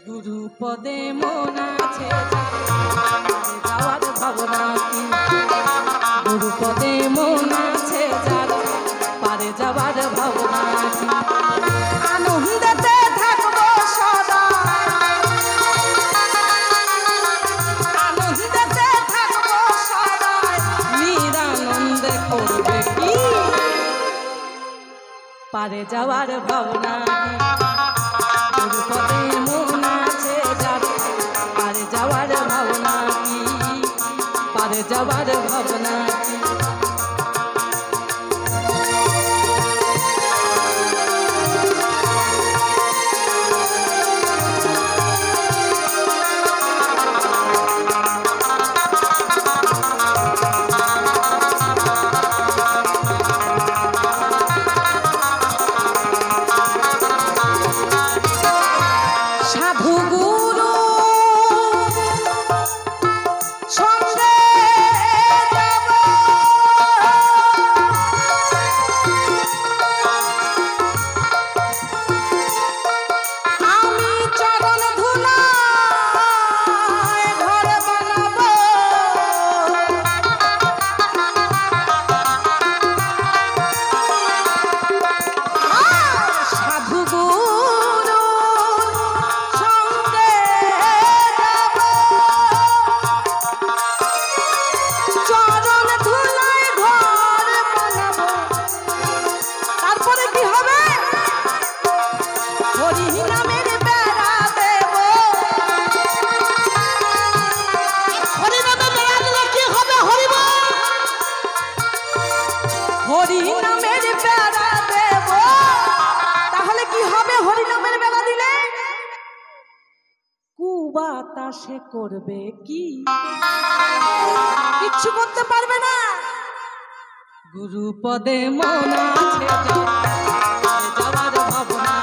গুরু পদে মন আছে যাওয়ার ভাবনা কি, গুরু পদে মন আছে যার পারে যাওয়ার ভাবনা কি। আনন্দেতে থাকবো সদা, আনন্দেতে থাকবো সদাই, নিরানন্দে করবে কি পারে যাওয়ার ভাবনা কি। গুরু পদে মন আছে যার পারে যাওয়ার ভাবনা কি, পারে যাওয়ার ভাবনা কি। হরিনামের বেড়া দেব, তাহলে কি হবে? হরিনামের বেড়া দিলে কুবাতাসে করবে কি, কিচ্ছু করতে পারবে না। গুরু পদে মন আছে যাওয়ার ভাবনা,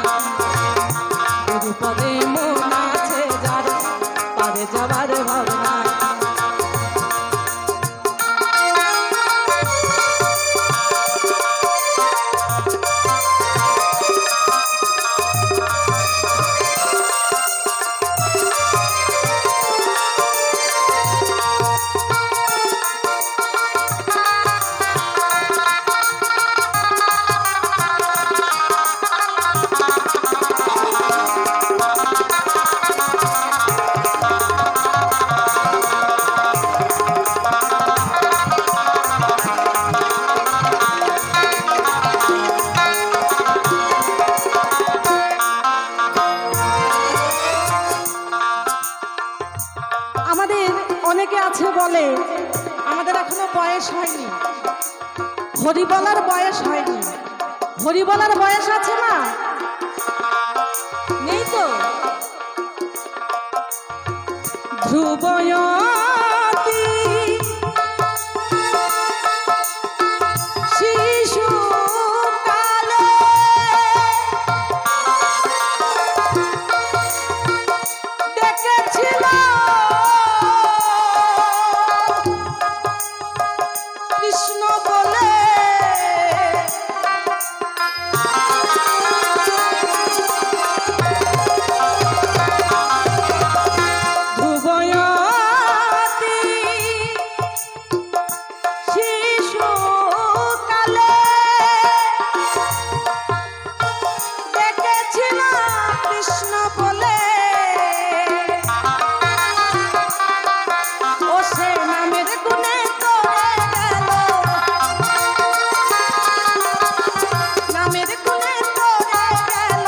গুরু পদে মন আছে যার পারে যাওয়ার ভাবনা। অনেকে আছে বলে আমাদের এখনো বয়স হয়নি, হরি বলার বয়স হয়নি। হরি বলার বয়স আছে না? নেই তো। ধ্রুবয়তী শিশু কালে দেখেছিল কৃষ্ণ বলে, ধ্রুবয়তী শিশু কালে দেখেছিল কৃষ্ণ বলে, ও সে নামের গুণে করে গেল, নামের গুণে করে গেল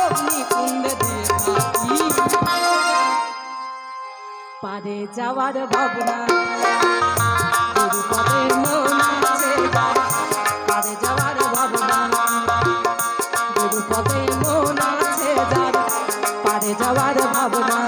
অগ্নিকুণ্ডে দিয়ে থাকি পারে যাওয়ার ভাবনা। গুরু পদে মন আছে পারে যাওয়ার ভাবনা, গুরু পদে মন আছে যার পারে যাওয়ার ভাবনা।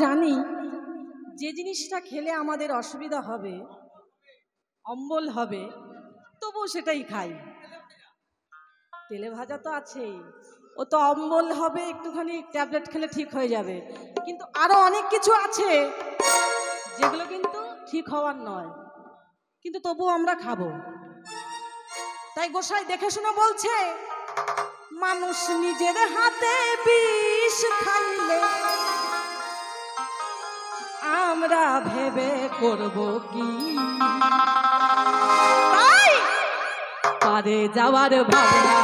জানি যে জিনিসটা খেলে আমাদের অসুবিধা হবে, অম্বল হবে, তবুও সেটাই খাই। তেলে ভাজা তো আছেই, ও তো অম্বল হবে, একটুখানি ট্যাবলেট খেলে ঠিক হয়ে যাবে, কিন্তু আরো অনেক কিছু আছে যেগুলো কিন্তু ঠিক হওয়ার নয়, কিন্তু তবুও আমরা খাবো। তাই গোসাই দেখে শুনে বলছে, মানুষ নিজের হাতে বিষ খাইলে আমরা ভেবে করব কি? তাই পারে যাওয়ার ভাবনা